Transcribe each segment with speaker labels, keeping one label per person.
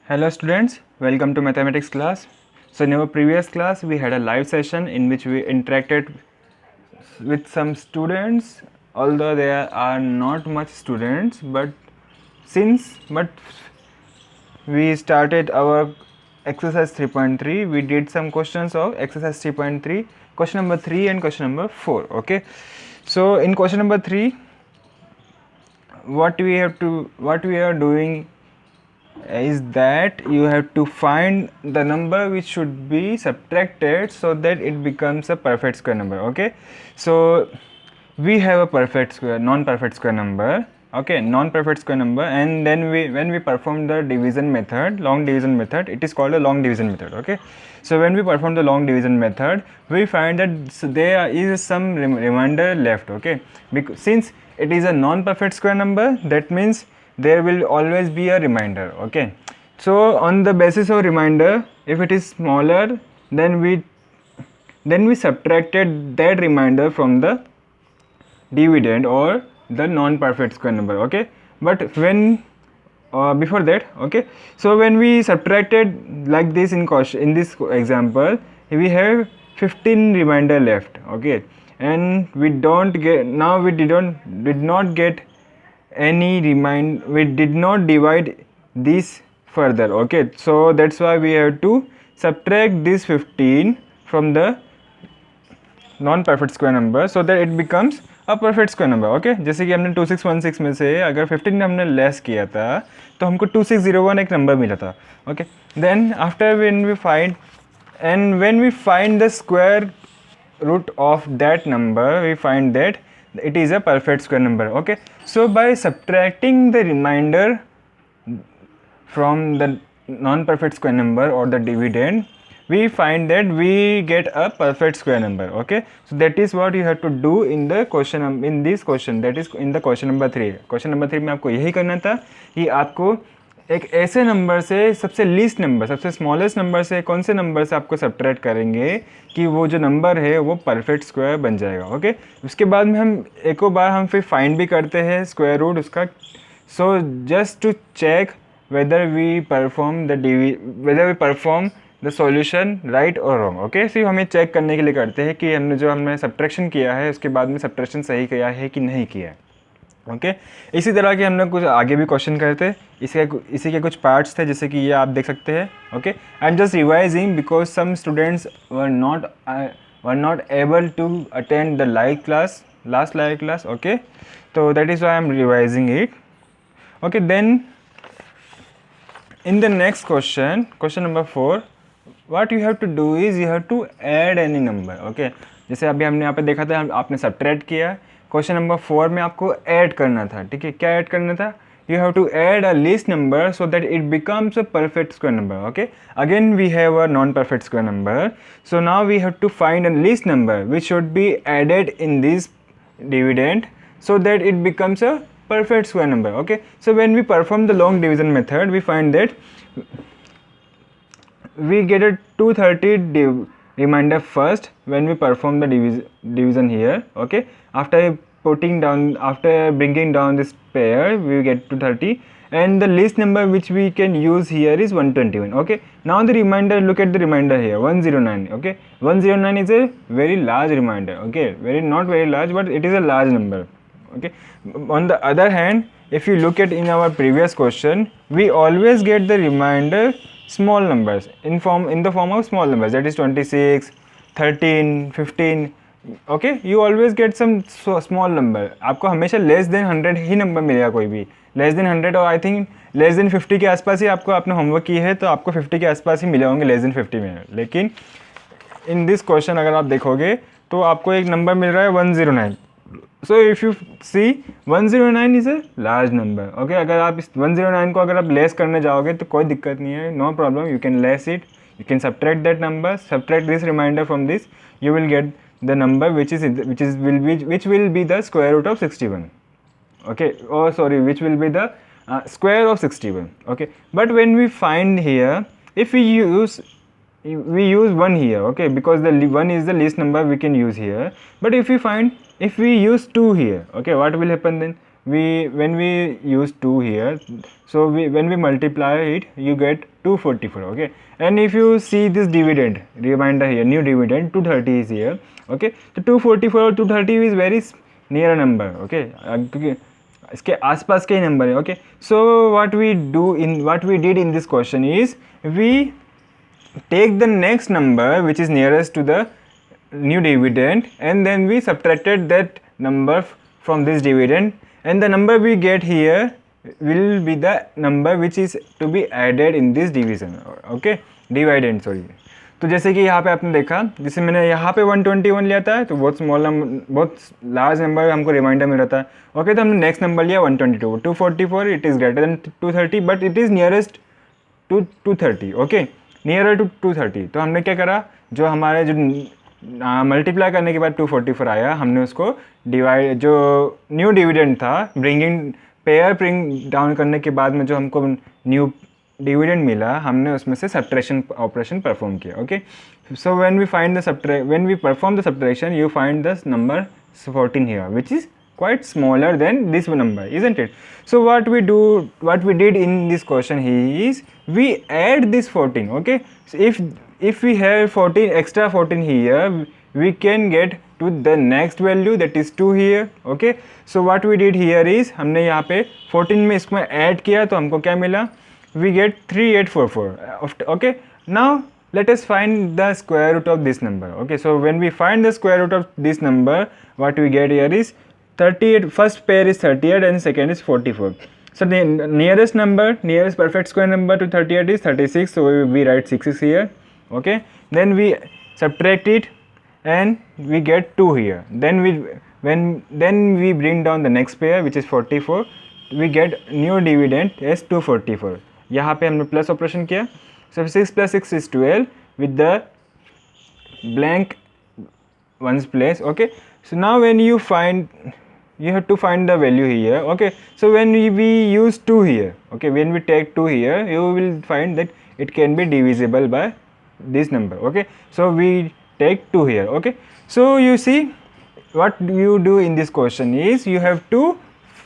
Speaker 1: Hello students, welcome to mathematics class. So in our previous class we had a live session in which we interacted with some students, although there are not much students, but we started our exercise 3.3, we did some questions of exercise 3.3, question number 3 and question number 4. Okay, so in question number 3 what we are doing is that you have to find the number which should be subtracted so that it becomes a perfect square number. Okay, so we have a perfect square, non-perfect square number. Okay, non-perfect square number, and then when we perform the division method, long division method, it is called a long division method. Okay, so when we perform the long division method, we find that there is some remainder left. Okay, because since it is a non-perfect square number, that means there will always be a remainder. Okay, so on the basis of remainder, if it is smaller, then we subtracted that remainder from the dividend or the non-perfect square number. Okay, but when before that, okay, so when we subtracted like this in this example, we have 15 remainder left. Okay, and we did not get any we did not divide this further. Okay, so that's why we have to subtract this 15 from the non perfect square number so that it becomes a perfect square number. Okay, जैसे कि हमने 2616 में से अगर 15 हमने less किया था तो हमको 2601 एक नंबर मिला था. Okay, then after when we find the square root of that number, we find that it is a perfect square number. Okay, so by subtracting the remainder from the non-perfect square number or the dividend, we find that we get a perfect square number. Okay, so that is what you have to do in the question, in this question, that is in the question number 3. question number 3 में आपको यही करना था कि आपको एक ऐसे number से सबसे लीस्ट नंबर, सबसे स्मॉलेस्ट नंबर से कौन से नंबर से आपको सब्ट्रैक्ट करेंगे कि वो जो नंबर है वो परफेक्ट स्क्वायर बन जाएगा. ओके, उसके बाद में हम एक बार हम फिर फाइंड भी करते हैं स्क्वायर रूट उसका. So just to check whether we perform the solution right or wrong. Okay, सिर्फ हमें चेक करने के लिए करते हैं कि हमने सब्ट्रैक्शन किया है उसके बाद में सब्ट्रैक्शन सही किया है कि नहीं किया है. ओके, इसी तरह के हमने कुछ आगे भी क्वेश्चन करते, इसी के कुछ पार्ट्स थे जैसे कि ये आप देख सकते हैं. Okay, I am just revising because some students were not able to attend the live class, last live class. Okay, तो that is why I am revising it. Okay, then in the next question number 4, what you have to do is you have to add any number. Okay, जैसे अभी हमने यहाँ पे देखा था, आपने subtract किया. क्वेश्चन नंबर 4 में आपको ऐड करना था. ठीक है, क्या ऐड करना था? You have to add a least number so that it becomes a perfect square number. Okay, again we have a non-perfect square number, so now we have to find a least number which should be added in this dividend so that it becomes a perfect square number. Okay, so when we perform the long division method, we find that we get a 230 remainder first when we perform the division here. Okay, after bringing down this pair, we get 230, and the least number which we can use here is 121. Okay, now the remainder, look at the remainder here, 109. Okay, 109 is a very large remainder. Okay, not very large, but it is a large number. Okay, on the other hand, if you look at in our previous question, we always get the remainder small numbers in the form of small numbers, that is 26, 13, 15. Okay, you always get some small number. आपको हमेशा less than 100 ही number मिलेगा, कोई भी less than 100, और I think less than 50 के आसपास ही आपको आपने होमवर्क की है तो आपको 50 के आसपास ही मिले होंगे लेस देन 50 में. लेकिन इन दिस क्वेश्चन अगर आप देखोगे तो आपको एक नंबर मिल रहा है 109. So if you see 109 is a large number. Okay, अगर आप इस 109 को अगर आप लेस करने जाओगे तो कोई दिक्कत नहीं है, no problem, you can less it, you can subtract that number, subtract this remainder from this, you will get the number which will be the square root of 61. Okay, oh sorry, which will be the square of 61. Okay, but when we find here, if we use 1 here, okay, because the 1 is the least number we can use here. But if we use 2 here, okay, what will happen then? when we use 2 here, so when we multiply it, you get 244. Okay, and if you see this dividend reminder here, new dividend 230 is here. Okay, so 244 और 230 is very near a number. Okay, क्योंकि इसके आसपास के number है. Okay, so what we did in this question is we take the next number which is nearest to the new dividend, and then we subtracted that number from this dividend, and the number we get here will be the number which is to be added in this division. Okay, dividend, sorry. तो जैसे कि यहाँ पे आपने देखा, जैसे मैंने यहाँ पे 121 लिया था, तो बहुत स्मॉल नंबर, बहुत लार्ज नंबर हमको रिमाइंडर मिल रहा था. ओके, तो हमने नेक्स्ट नंबर लिया 122. 244 it is greater than 230, but it is nearest to 230. Okay, nearer to 230. तो हमने क्या करा, जो हमारे जो मल्टीप्लाई करने के बाद 244 आया, हमने उसको डिवाइड, जो न्यू डिविडेंड था, ब्रिंग डाउन करने के बाद में जो हमको न्यू डिविडेंड मिला, हमने उसमें से सब्ट्रैक्शन ऑपरेशन परफॉर्म किया. Okay, so when we perform the subtraction, you find the number 14 here, which is quite smaller than this number, isn't it? So what we did in this question here is we add this 14. Okay, so if we have 14 extra 14 here, we can get to the next value, that is 2 here. Okay, so what we did here is हमने यहाँ पे 14 में इसमें add किया, तो हमको क्या मिला, we get 3844. Okay, now let us find the square root of this number. Okay, so when we find the square root of this number, what we get here is 38. First pair is 38 and second is 44. So the nearest perfect square number to 38 is 36, so we write 6 is here. Okay, then we subtract it and we get 2 here. Then we bring down the next pair, which is 44. We get new dividend as 244. यहाँ पे हमने plus operation किया, so 6 plus 6 is 12 with the blank ones place. Okay, so now when you have to find the value here. Okay, so when we use 2 here, okay, when we take 2 here, you will find that it can be divisible by this number. Okay, so we take 2 here. Okay, so you see what you do in this question is you have to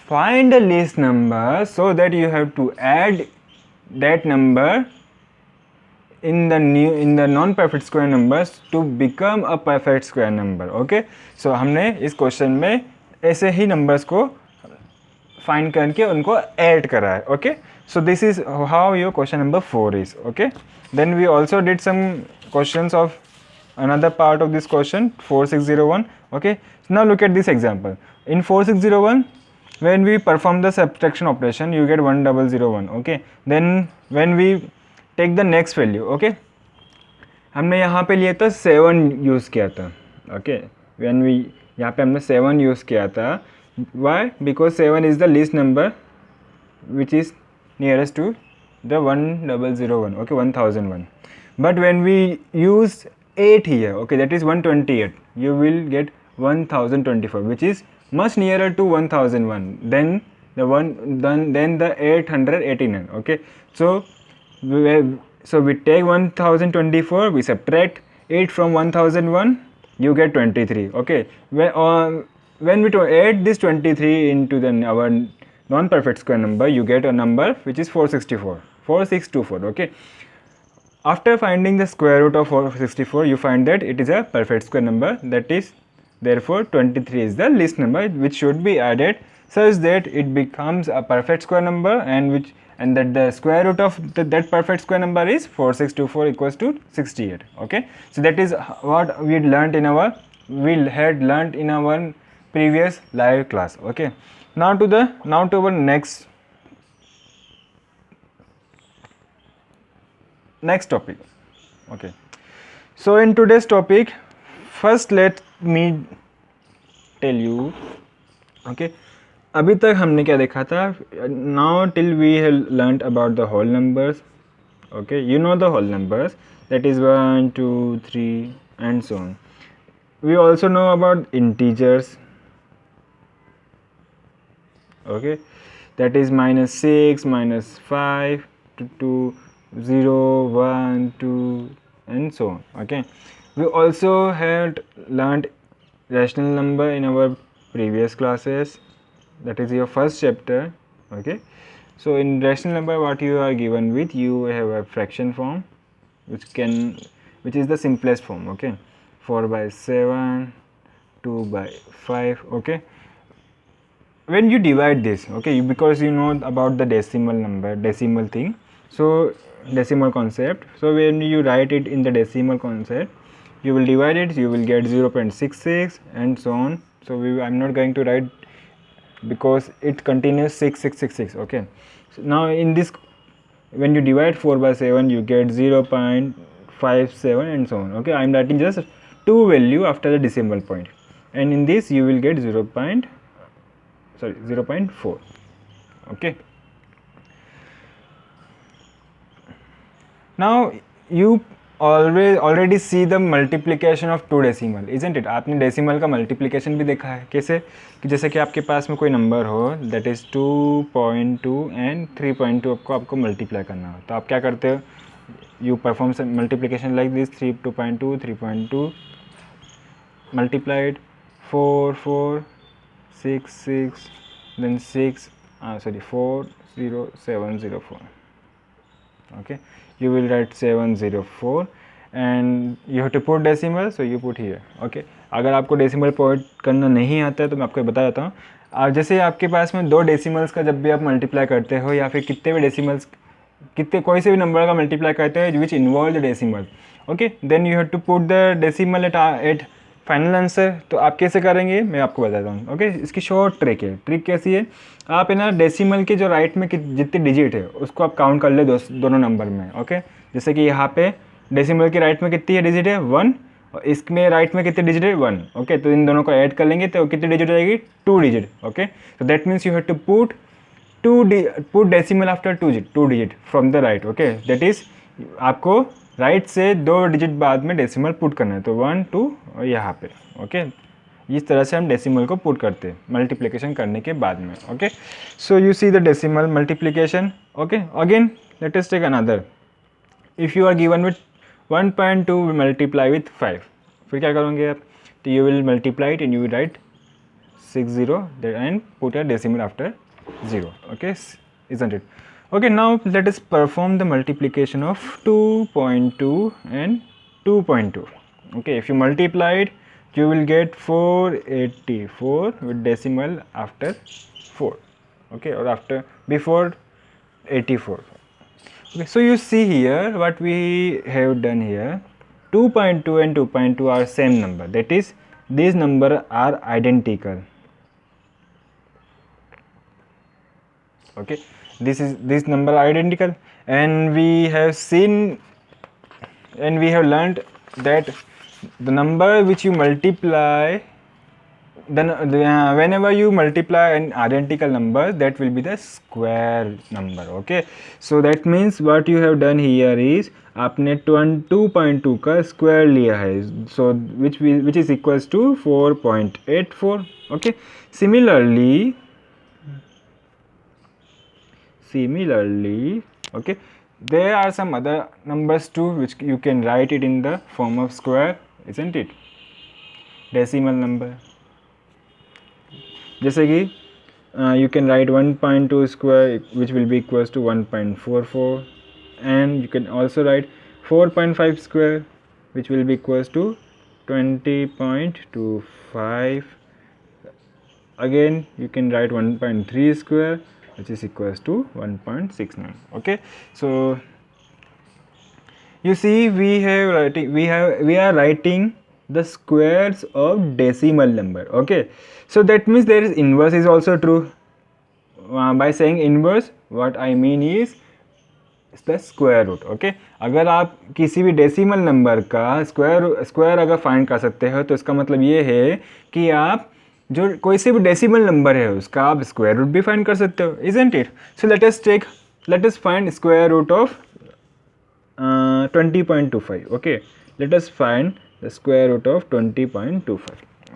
Speaker 1: find a least number, so that you have to add that number in the non-perfect square numbers to become a perfect square number. Okay, so हमने इस question में ऐसे ही numbers को find करके उनको add करा है. Okay, so this is how your question number 4 is. Okay, then we also did some questions of another part of this question, 4601. Okay, so now look at this example. In 4601, when we perform the subtraction operation, you get 1001. Okay, then when we take the next value, okay, हमने यहाँ पे लिया था 7 use किया था. Okay, when we यहाँ पे हमने 7 यूज़ किया था. Why? Because 7 is the least number which is nearest to the 1001. Okay, 1001. But when we use 8 here, okay, that is 128, you will get 1024, which is much nearer to 1001 than the 889. Okay, so we take 1024, we subtract 8 from 1001, you get 23. Okay, when we add this 23 into our non-perfect square number, you get a number which is 4624. Okay, after finding the square root of 464, you find that it is a perfect square number, that is therefore 23 is the least number which should be added such that it becomes a perfect square number, and that the square root of that perfect square number is 4624 equals to 68. Okay, so that is what we had learnt in our previous live class. Okay, now to our next topic. Okay, so in today's topic, first let me tell you. Okay, अभी तक हमने क्या देखा था? Now till we have learnt about the whole numbers. Okay, you know the whole numbers, that is 1, 2, 3 and so on. We also know about integers. Okay, that is -6, -5, 2, 0, 1, 2 and so on. Okay, we also had learned rational number in our previous classes. that is your first chapter. Okay, so in rational number what you are given with, you have a fraction form which is the simplest form. Okay, 4 by 7, 2 by 5. Okay, when you divide this, okay, because you know about the decimal thing, so decimal concept, so when you write it in the decimal concept, you will divide it, you will get 0.66 and so on. So I'm not going to write because it continues 6666. Okay, so now in this, when you divide 4 by 7, you get 0.57 and so on. Okay, I'm writing just 2 value after the decimal point, and in this you will get 0.4. Okay, now you already see the multiplication of two decimal, isn't it? आपने decimal का multiplication भी देखा है कैसे, कि जैसे कि आपके पास में कोई नंबर हो दैट इज़ 2.2 एंड 3.2 आपको मल्टीप्लाई करना हो, तो आप क्या करते हो, you perform multiplication like this, 2.2 3.2 multiplied 4 4 6 6 then 6 40704. Okay, you will write 704 and you have to put decimal, so you put here. Okay, अगर आपको डेसिमल पॉइंट करना नहीं आता है तो मैं आपको बता देता हूँ. जैसे आपके पास में दो डेसिमल्स का जब भी आप मल्टीप्लाई करते हो, या फिर कितने भी डेसिमल्स, कोई से भी नंबर का मल्टीप्लाई करते हो which involve the decimal, okay, then you have to put the decimal at final answer. तो आप कैसे करेंगे मैं आपको बताता हूँ. ओके, इसकी शॉर्ट ट्रिक है. ट्रिक कैसी है, आप है ना डेसिमल के जो राइट में जितने डिजिट है उसको आप काउंट कर ले दोनों नंबर में. ओके, जैसे कि यहाँ पे डेसिमल के राइट में कितनी है डिजिट है 1, और इसमें राइट में कितने डिजिट है 1. ओके, तो इन दोनों को ऐड कर लेंगे तो कितनी डिजिट आएगी 2 डिजिट. ओके, तो that means you have to put put decimal after 2 digit from the right. Okay, that is आपको राइट से 2 डिजिट बाद में डेसिमल पुट करना है, तो 1 2 और यहाँ पे. ओके, इस तरह से हम डेसिमल को पुट करते हैं मल्टीप्लिकेशन करने के बाद में. Okay, so you see the decimal multiplication. Okay, again let us take another. If you are given with 1.2 multiply with 5, फिर क्या करोगे आप, तो you will multiply it and you will write 60 and put a decimal after 0. Okay, isn't it? Okay, now let us perform the multiplication of 2.2 and 2.2. Okay, if you multiply it, you will get 484 with decimal after 4. Okay, or after before 84. Okay, so you see here what we have done here. 2.2 and 2.2 are same number, that is these number are identical. Okay, this number are identical, and we have seen and we have learned that the number which you multiply, then whenever you multiply an identical number, that will be the square number. Okay, so that means what you have done here is आपने 2.2 का square लिया है, so which is equals to 4.84. Okay, similarly, okay, there are some other numbers too which you can write it in the form of square, isn't it? Decimal number, जैसे कि you can write 1.2 square which will be equals to 1.44, and you can also write 4.5 square which will be equals to 20.25. again you can write 1.3 square which is equals to 1.69. okay, so you see we are writing the squares of decimal number. Okay, so that means there is inverse is also true. By saying inverse, what I mean is the square root. Okay, अगर आप किसी भी decimal number का square अगर find कर सकते हो तो इसका मतलब ये है कि आप जो कोई से भी डेसिमल नंबर है उसका आप स्क्वायर रूट भी फाइंड कर सकते हो, isn't it? So let us find square root of 20.25. okay, let us find the square root of 20.25.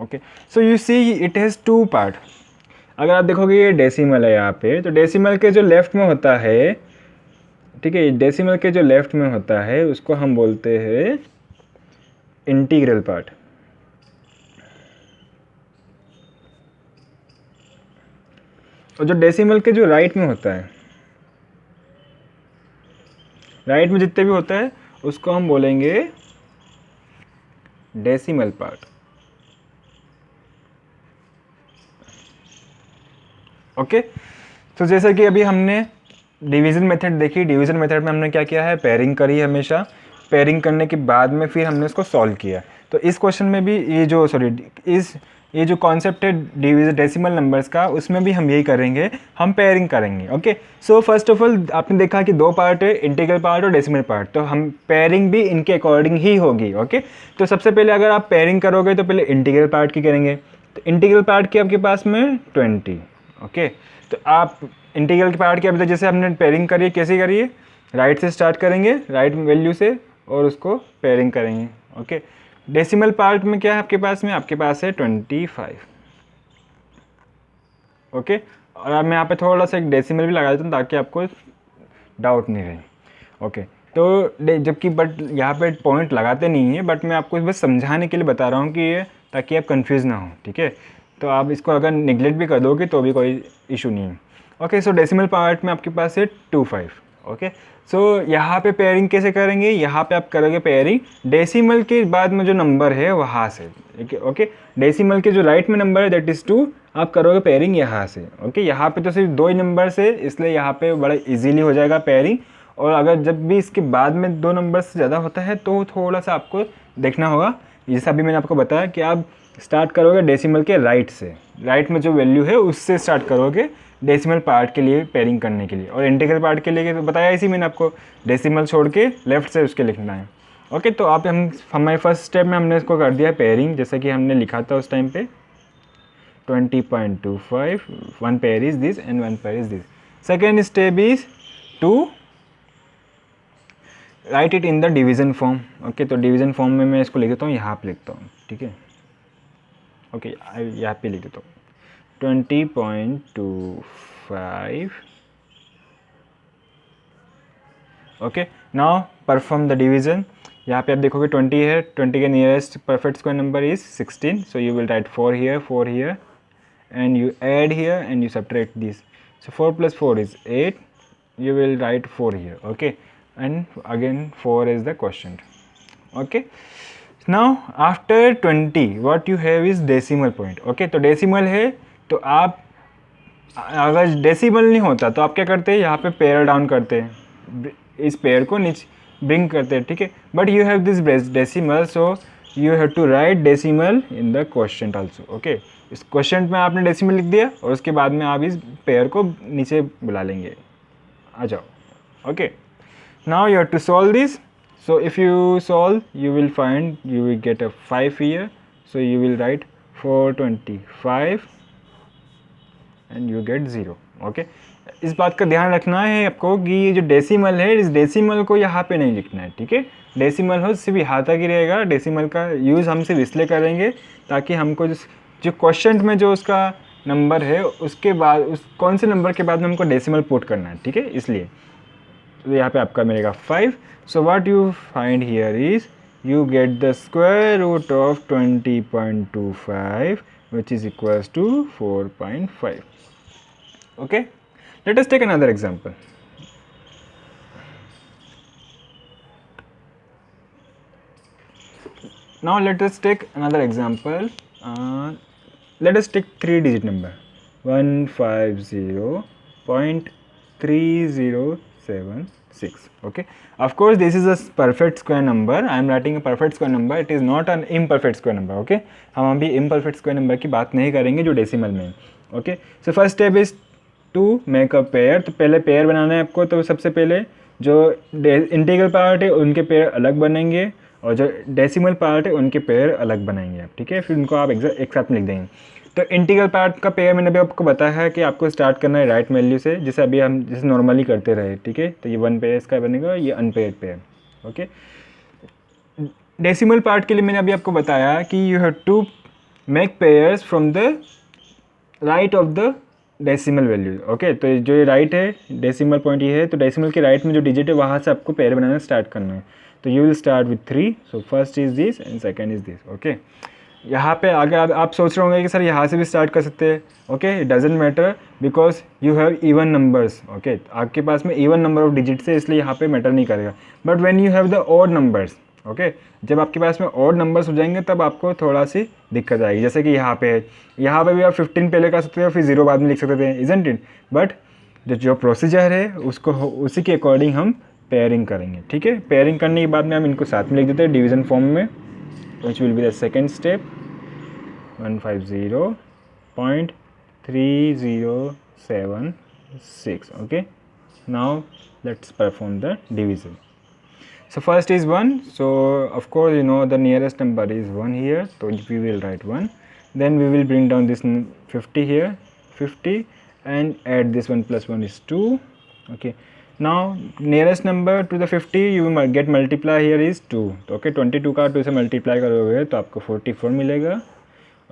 Speaker 1: okay, so you see it has two part. अगर आप देखोगे ये डेसिमल है यहाँ पे, तो डेसिमल के जो लेफ्ट में होता है, ठीक है, डेसिमल के जो लेफ्ट में होता है उसको हम बोलते हैं इंटीग्रल पार्ट. और जो डेसिमल के जो राइट में होता है, राइट में जितने भी होता है उसको हम बोलेंगे डेसिमल पार्ट। ओके, तो जैसे कि अभी हमने डिवीज़न मेथड देखी, डिवीज़न मेथड में हमने क्या किया है, पेयरिंग करी हमेशा, पेयरिंग करने के बाद में फिर हमने इसको सॉल्व किया। तो इस क्वेश्चन में भी ये जो कॉन्सेप्ट है डिवीजन डेसिमल नंबर्स का, उसमें भी हम यही करेंगे, हम पेयरिंग करेंगे। Okay, so first of all आपने देखा कि दो पार्ट है, इंटीग्रल पार्ट और डेसिमल पार्ट, तो हम पेयरिंग भी इनके अकॉर्डिंग ही होगी। ओके, तो सबसे पहले अगर आप पेयरिंग करोगे तो पहले इंटीग्रल पार्ट की करेंगे। तो इंटीग्रल पार्ट की आपके पास में 20। ओके, तो आप इंटीग्रल के पार्ट की अभी तक जैसे हमने पेयरिंग करी है, कैसे करिए, राइट से स्टार्ट करेंगे, राइट वैल्यू से, और उसको पेयरिंग करेंगे। ओके, डेसिमल पार्ट में क्या है आपके पास में, आपके पास है 25। ओके, और अब मैं यहाँ पे थोड़ा सा एक डेसिमल भी लगा देता हूँ ताकि आपको डाउट नहीं रहे। ओके, तो जबकि बट यहाँ पे पॉइंट लगाते नहीं है, बट मैं आपको बस समझाने के लिए बता रहा हूँ कि ये, ताकि आप कंफ्यूज ना हो। ठीक है, तो आप इसको अगर निगलेक्ट भी कर दोगे तो भी कोई इशू नहीं है। ओके, सो डेसिमल पार्ट में आपके पास है 25। ओके, सो यहाँ पे पेयरिंग कैसे करेंगे, यहाँ पे आप करोगे पेयरिंग डेसिमल के बाद में जो नंबर है वहाँ से। ओके, डेसिमल के जो राइट में नंबर है दैट इज़ 2, आप करोगे पेयरिंग यहाँ से। ओके, यहाँ पे तो सिर्फ 2 ही नंबर है, इसलिए यहाँ पे बड़ा इजीली हो जाएगा पेयरिंग। और अगर जब भी इसके बाद में 2 नंबर से ज़्यादा होता है तो थोड़ा सा आपको देखना होगा, जैसा अभी मैंने आपको बताया कि आप स्टार्ट करोगे डेसिमल के राइट से, राइट में जो वैल्यू है उससे स्टार्ट करोगे डेसिमल पार्ट के लिए पेयरिंग करने के लिए। और इंटीग्रल पार्ट के लिए तो बताया इसी मैंने आपको, डेसिमल छोड़ के लेफ्ट से उसके लिखना है। ओके, तो आप हमारे फर्स्ट स्टेप में हमने इसको कर दिया है पेयरिंग, जैसा कि हमने लिखा था उस टाइम पे 20.25, 1 pair is this and 1 pair is this. Second step is to write it in the division form. Okay, तो डिवीज़न फॉर्म में मैं इसको लिख देता हूँ, यहाँ पे लिखता हूँ। ठीक है, ओके, यहाँ पे लिख देता हूँ 20.25। Okay, now perform the division. यहाँ पे आप देखोगे 20 है, 20 के nearest perfect square number is 16, so you will right 4 here, 4 here, and you add here and you subtract this. So 4 plus 4 is 8, you will write 4 here. Okay, and again 4 is the quotient. Okay, now after 20 what you have is decimal point. Okay, तो decimal है, तो आप अगर decimal नहीं होता तो आप क्या करते हैं, यहाँ पे पेयर डाउन करते हैं, इस पेयर को नीचे ब्रिंग करते हैं। ठीक है, but you have this decimal, so you have to write decimal in the question also. Okay, इस क्वेश्चन में आपने डेसिमल लिख दिया और उसके बाद में आप इस पेयर को नीचे बुला लेंगे, आ जाओ। Okay, now you have to solve this, so if you solve you will find, you will get a 5 here, so you will write 425 and you get 0। Okay, इस बात का ध्यान रखना है आपको कि ये जो डेसिमल है, इस डेसिमल को यहाँ पे नहीं लिखना है। ठीक है, डेसिमल हो सिर्फ यहाँ तक ही रहेगा, डेसिमल का यूज़ हम सिर्फ इसलिए करेंगे ताकि हमको जो क्वेश्चन में जो उसका नंबर है उसके बाद उस कौन से नंबर के बाद में हमको डेसिमल पुट करना है। ठीक है, इसलिए तो यहाँ पे आपका मिलेगा 5। So what you find here is you get the square root of 20.25 which is equals to 4.5. Okay, let us take another example. Now let us take another example. Let us take 3-digit number 150.3076. Okay, of course this is a perfect square number. I am writing a perfect square number, it is not an imperfect square number. Okay, हम अभी imperfect square number की बात नहीं करेंगे जो decimal में। Okay, so first step is to make a pair. तो पहले पेयर बनाना है आपको, तो सबसे पहले जो इंटीग्रल पार्ट है उनके पेयर अलग बनेंगे और जो डेसिमल पार्ट है उनके पेयर अलग बनाएंगे आप। ठीक है, फिर उनको आप एक साथ में लिख देंगे। तो इंटीग्रल पार्ट का पेयर मैंने अभी आपको बताया है कि आपको स्टार्ट करना है राइट वैल्यू से, जैसे अभी हम जैसे नॉर्मली करते रहे। ठीक है, तो ये 1 पेयर इसका बनेगा, ये unpaired pair. Okay, decimal part के लिए मैंने अभी आपको बताया कि you have to make pairs from the right of the decimal value. Okay, तो जो ये राइट है डेसिमल पॉइंट ये है, तो डेसिमल के राइट में जो डिजिट है वहाँ से आपको पेयर बनाना स्टार्ट करना है। तो you will start with 3, so first is this and second is this. Okay, यहाँ पे अगर आप सोच रहे होंगे कि सर यहाँ से भी स्टार्ट कर सकते हैं, okay, it doesn't matter because you have even numbers, okay, आपके पास में इवन नंबर ऑफ डिजिट्स है, इसलिए यहाँ पे मैटर नहीं करेगा. But when you have the odd numbers, okay, जब आपके पास में ऑड नंबर्स हो जाएंगे तब आपको थोड़ा सी दिक्कत आएगी. जैसे कि यहाँ पे है, यहाँ पे भी आप 15 पहले कर सकते हो, फिर 0 बाद में लिख सकते थे, इजंट इट. बट जो प्रोसीजर है उसको उसी के अकॉर्डिंग हम पेयरिंग करेंगे. ठीक है, पेयरिंग करने के बाद में हम इनको साथ में लिख देते हैं डिवीजन फॉर्म में, which will be the second step. 150.3076. Okay, now let's perform the division. So first is 1, so of course you know the nearest number is 1 here, so we will write 1. Then we will bring down this 50 here, 50, and add this 1 plus 1 is 2. Okay, now nearest number to the 50 you get multiply here is 2. Okay, 22 का 2 से multiply करोगे तो आपको 44 मिलेगा.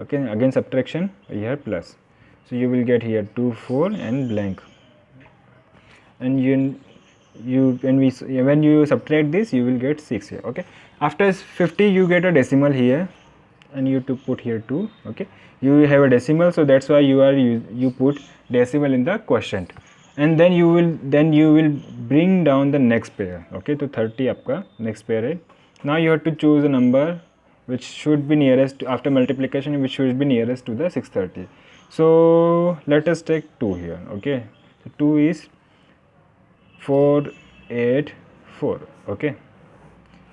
Speaker 1: Okay, again subtraction here plus, so you will get here 2 4 and blank, and when you subtract this you will get 6 here. Okay, after 50 you get a decimal here and you to put here 2. Okay, you have a decimal, so that's why you put decimal in the quotient, and then you will bring down the next pair. Okay, तो 30 आपका next pair है. Now you have to choose a number which should be nearest after multiplication, which should be nearest to the 630. So let us take 2 here. Okay, so 2 is 484. Okay,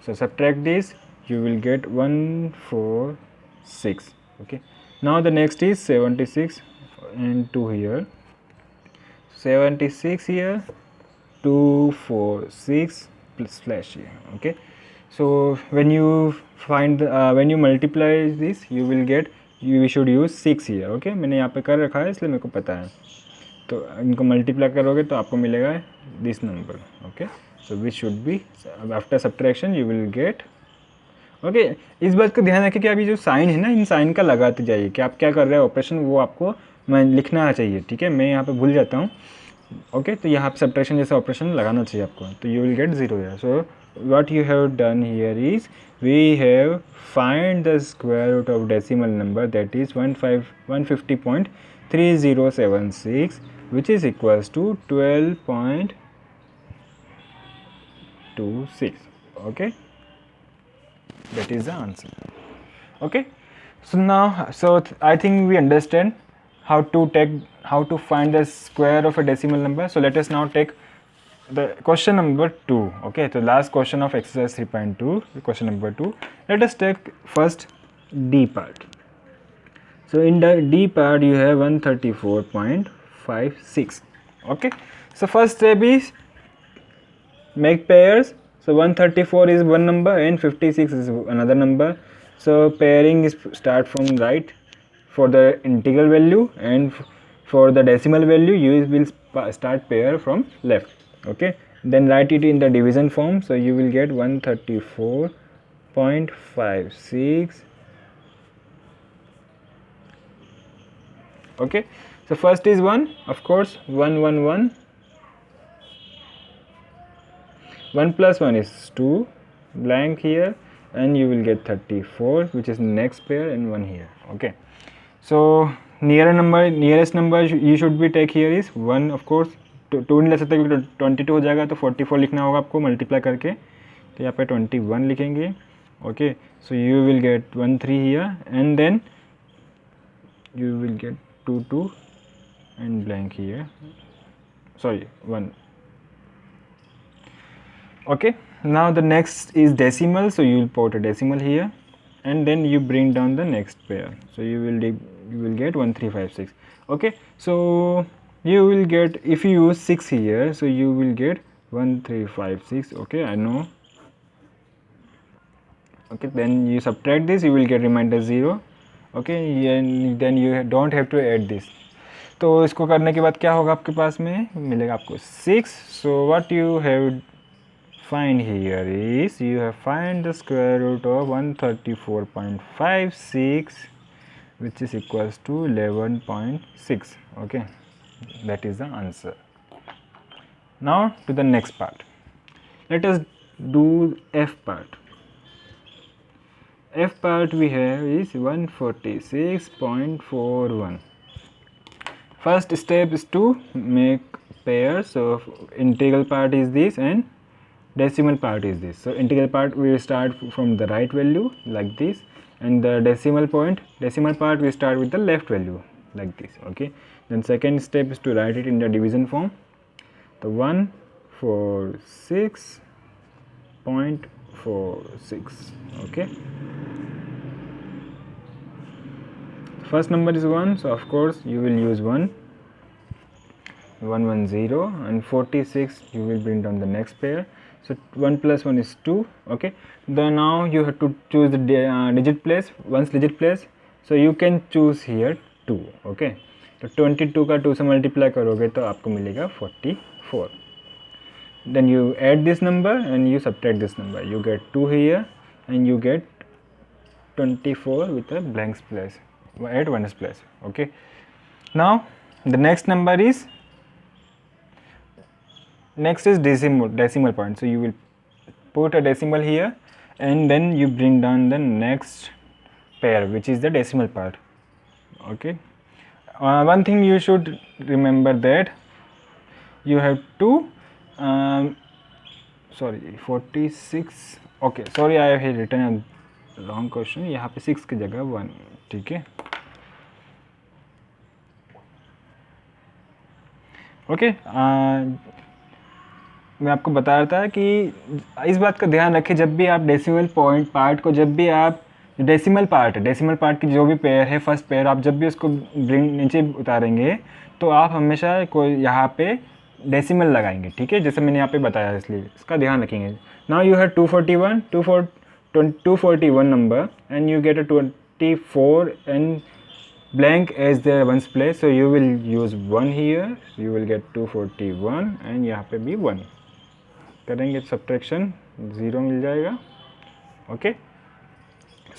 Speaker 1: so subtract this, you will get 146. Okay, now the next is 76 and 2 here, 76 here, 246 plus slash here. Okay, so when you find when you multiply this you will get, you should use 6 here. Okay, मैंने यहाँ पे कर रखा है इसलिए मेरे को पता है, तो इनको मल्टीप्लाई करोगे तो आपको मिलेगा this number. Okay, so which should be after subtraction you will gate. Okay, इस बात का ध्यान रखें कि अभी जो साइन है ना, इन साइन का लगाते जाइए कि आप क्या कर रहे हैं ऑपरेशन, वो आपको मैं लिखना चाहिए. ठीक है, मैं यहाँ पे भूल जाता हूँ. ओके, तो यहाँ पे सब्ट्रैक्शन जैसा ऑपरेशन लगाना चाहिए आपको, तो you will gate 0 here. So what you have done here is we have find the square root of decimal number, that is 150.3076, which is equals to 12.26. okay, that is the answer. Okay, so now I think we understand how to find the square of a decimal number. So let us now take the question number 2. Okay, so last question of exercise 3.2, question number 2. Let us take first D part. So in the D part you have 134.56. okay, so first step is make pairs. So 134 is one number and 56 is another number, so pairing is start from right for the integral value, and for the decimal value you will start pair from left. Okay, then write it in the division form, so you will get 134.56. okay, so first is 1, of course, 111, 1 plus 1 is 2, blank here, and you will get 34, which is next pair, and 1 here. Okay, so nearest number you should be take here is 1, of course. 2 नहीं ले सकते क्योंकि 22 हो जाएगा, तो 44 लिखना होगा आपको मल्टीप्लाई करके, तो यहाँ पे 21 लिखेंगे. Okay, so you will get 13 here, and then you will get 22 and blank here, sorry 1. okay, now the next is decimal, so you will put a decimal here, and then you bring down the next pair, so you will get 1356. okay, so you will get, if you use 6 here, so you will get 1356. okay, I know. okay, then you subtract this, you will get remainder 0. okay, and then you don't have to add this. तो इसको करने के बाद क्या होगा, आपके पास में मिलेगा आपको 6. so what you have find here is you have find the square root of 134.56, which is equals to 11.6. okay, that is the answer. Now to the next part, let us do F part. F part we have is 146.41. First step is to make pairs. So integral part is this and decimal part is this. So integral part we will start from the right value like this, and the decimal part we start with the left value like this. Okay, then second step is to write it in the division form. The 146.46. okay, first number is 1, so of course you will use 110, and 46 you will bring down the next pair. So 1 plus 1 is 2. Okay, then now you have to choose the digit place, one's digit place. So you can choose here 2. Okay, तो 22 का 2 से multiply करोगे तो आपको मिलेगा 44. Then you add this number and you subtract this number. You get 2 here and you get 24 with a blank place at ones place. Okay, now the next number is decimal point. So you will put a decimal here and then you bring down the next pair, which is the decimal part. Okay, one thing you should remember that you have to 46. okay, sorry, I have written a wrong question. यहाँ पे 6 की जगह 1. ठीक है, okay. मैं आपको बता रहा था कि इस बात का ध्यान रखें, जब भी आप डेसिमल पॉइंट पार्ट को, जब भी आप डेसिमल पार्ट की जो भी पेयर है, फर्स्ट पेयर, आप जब भी उसको नीचे उतारेंगे तो आप हमेशा कोई यहाँ पे डेसिमल लगाएंगे. ठीक है, जैसे मैंने यहाँ पे बताया, इसलिए इसका ध्यान रखेंगे. Now you have 241 number and you get a 24 and blank as their ones place, so you will use 1 here, so you will get 241 and यहाँ पे भी 1 करेंगे, subtraction 0 मिल जाएगा. okay,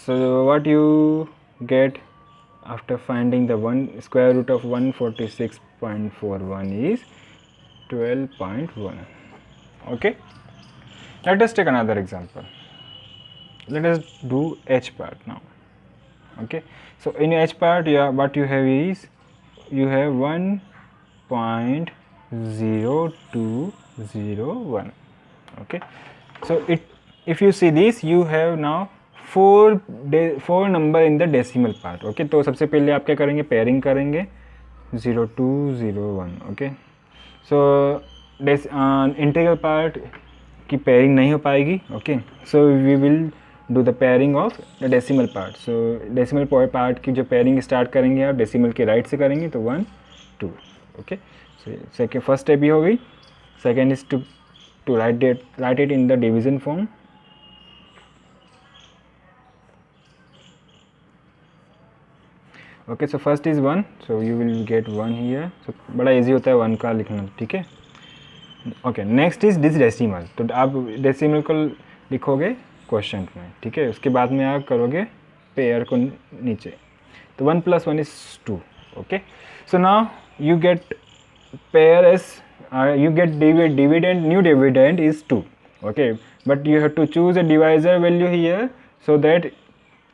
Speaker 1: so what you get after finding the square root of 146.41 is 12.1. okay, let us take another example. Let us do H part now. Okay, so in H part, what you have is you have 1.0201. okay, so if you see this, you have now 4 number in the decimal part. okay, तो सबसे पहले आप क्या करेंगे, pairing करेंगे 0201. okay, so integral part की pairing नहीं हो पाएगी. okay, so we will do the pairing of the decimal part. so decimal part की जो pairing स्टार्ट करेंगे आप decimal के राइट से करेंगे, तो 1 2. okay, so second first step ये हो गई. second is to write it in the division form. okay, so first is 1, so you will get 1 here. so बड़ा easy होता है 1 का लिखना. ठीक है, okay, next is this decimal. तो आप decimal को लिखोगे क्वेश्चन में. ठीक है, उसके बाद में आप करोगे पेयर को नीचे, तो 1 plus 1 is 2. okay, so now you get pair as you get dividend, new dividend is 2. okay, but you have to choose a divisor value here, so that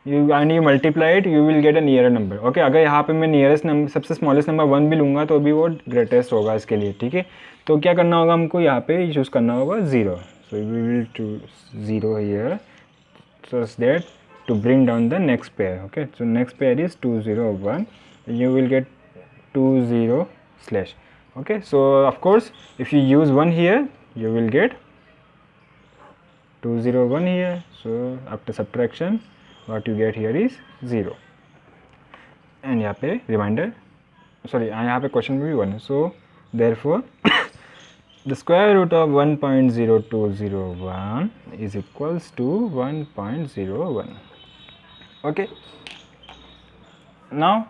Speaker 1: you multiply it, you will get a nearer number. okay, अगर यहाँ पे मैं nearest number, सबसे smallest number 1 भी लूँगा तो भी वो ग्रेटेस्ट होगा इसके लिए. ठीक है, तो क्या करना होगा, हमको यहाँ पे चूज़ करना होगा 0. so we will choose 0 here, so that to bring down the next pair. okay, so next pair is 201, you will get 20 slash. okay, so of course if you use 1 here, you will get 201 here. so after subtraction, what you get here is 0, and यहाँ पे reminder, sorry यहाँ पे question में भी 1 है. so therefore the square root of 1.0201 is equals to 1.01. okay, now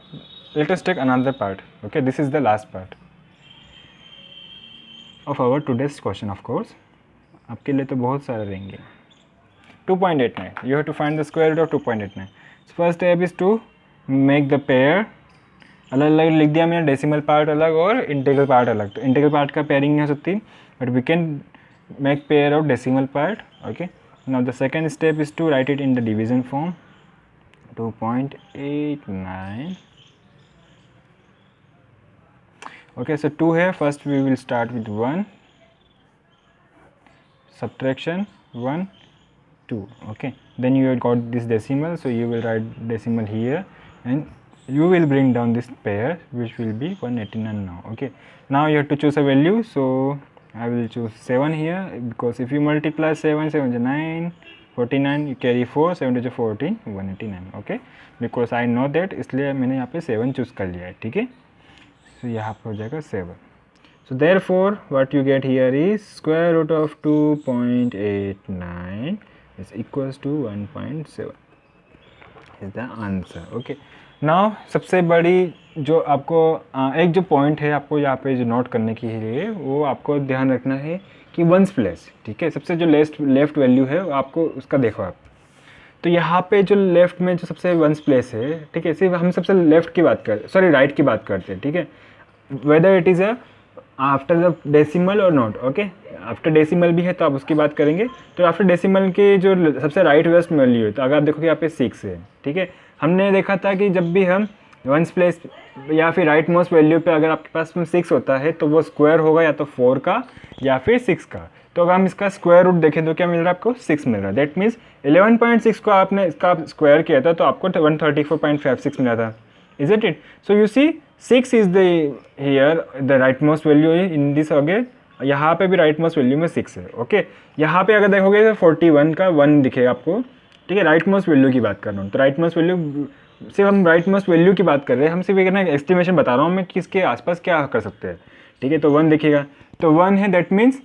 Speaker 1: let us take another part. okay, this is the last part of our today's question. of course आपके लिए तो बहुत सारे रहेंगे. 2.89, you have to find the square root of 2.89. so first step is to make the pair. अलग अलग लिख दिया मैंने, डेसिमल पार्ट अलग और इंटीग्रल पार्ट अलग. तो इंटीग्रल पार्ट का पेयरिंग नहीं हो सकती, but we can make pair of decimal part. Okay, now the second step is to write it in the division form. 2.89. Okay, so 2 here. First we will start with 1, subtraction 1, 2. Okay, then you have got this decimal, so you will write decimal here and you will bring down this pair, which will be 189 now. Okay, now you have to choose a value, so I will choose 7 here, because if you multiply 7, 7 is 9, 49, you carry 4, 7 is 14, 189. Okay, because I know that, इसलिए मैंने यहाँ पे 7 choose कर लिया है. ठीक है, so यहाँ पर हो जाएगा 7. So therefore what you get here is square root of 2.89 is equals to 1.7 is the answer. Okay, now सबसे बड़ी जो आपको एक जो पॉइंट है आपको यहाँ पे जो नोट करने की है, वो आपको ध्यान रखना है कि वंस प्लेस. ठीक है, सबसे जो लेफ्ट वैल्यू है आपको उसका देखो आप. तो यहाँ पे जो लेफ्ट में जो सबसे वंस प्लेस है, ठीक है, सिर्फ हम सबसे लेफ्ट की बात करते, सॉरी राइट की बात करते हैं. ठीक है, whether it is a after the decimal और नॉट. ओके, आफ्टर डेसिमल भी है तो आप उसकी बात करेंगे. तो आफ्टर डेसिमल के जो सबसे राइट वेस्ट वैल्यू है, तो अगर आप देखोगे यहाँ पे 6 है. ठीक है, हमने देखा था कि जब भी हम वंस प्लेस या फिर राइट मोस्ट वैल्यू पे अगर आपके पास में 6 होता है तो वो स्क्वायर होगा या तो 4 का या फिर 6 का. तो अगर हम इसका स्क्वायर रूट देखें तो क्या मिल रहा है आपको? 6 मिल रहा है. दैट मीन्स 11.6 को आपने इसका स्क्वायर किया था तो आपको 134.56 मिला था. Is it? So you see 6 is the here the rightmost value in this. अगे यहाँ पे भी rightmost value में 6 है. ओके, यहाँ पे अगर देखोगे तो 41 का 1 दिखेगा आपको. ठीक है, rightmost value की बात कर रहा हूँ. तो rightmost value सिर्फ हम rightmost value की बात कर रहे हैं, हम सिर्फ एक ना एस्टिमेशन बता रहा हूँ मैं कि इसके आसपास क्या कर सकते हैं. ठीक है, तो 1 दिखेगा, तो 1 है. दैट मीन्स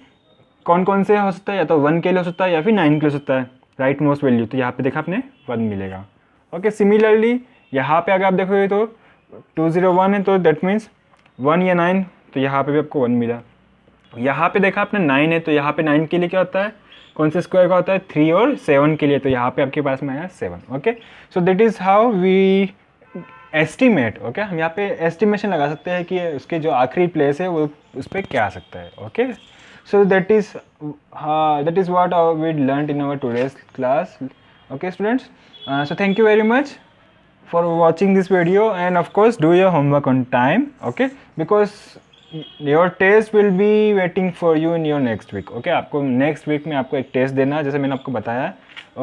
Speaker 1: कौन कौन से हो सकता है, या तो 1 के लिए हो सकता है या फिर 9 के लिए हो सकता है rightmost value. तो यहाँ पे देखा आपने 1 मिलेगा. ओके, सिमिलरली यहाँ पे अगर आप देखोगे तो 201 है, तो दैट मीन्स 1 या 9, तो यहाँ पे भी आपको 1 मिला. यहाँ पे देखा आपने 9 है, तो यहाँ पे 9 के लिए क्या होता है, कौन से स्क्वायर का होता है, 3 और 7 के लिए, तो यहाँ पे आपके पास में आया 7. Okay, so that is how we estimate. Okay, हम यहाँ पे एस्टिमेशन लगा सकते हैं कि उसके जो आखिरी प्लेस है वो उस पर क्या आ सकता है. Okay, so that is what we learn in our today's class. Okay students, so thank you very much for watching this video, and of course do your homework on time. Okay, because your test will be waiting for you in your next week. Okay, आपको next week में आपको एक test देना है, जैसे मैंने आपको बताया.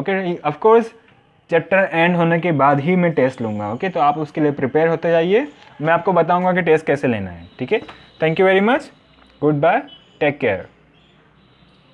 Speaker 1: Okay, of course chapter and होने के बाद ही मैं टेस्ट लूँगा. ओके, तो आप उसके लिए प्रिपेयर होते जाइए, मैं आपको बताऊँगा कि टेस्ट कैसे लेना है. ठीक है, thank you very much, goodbye, take care.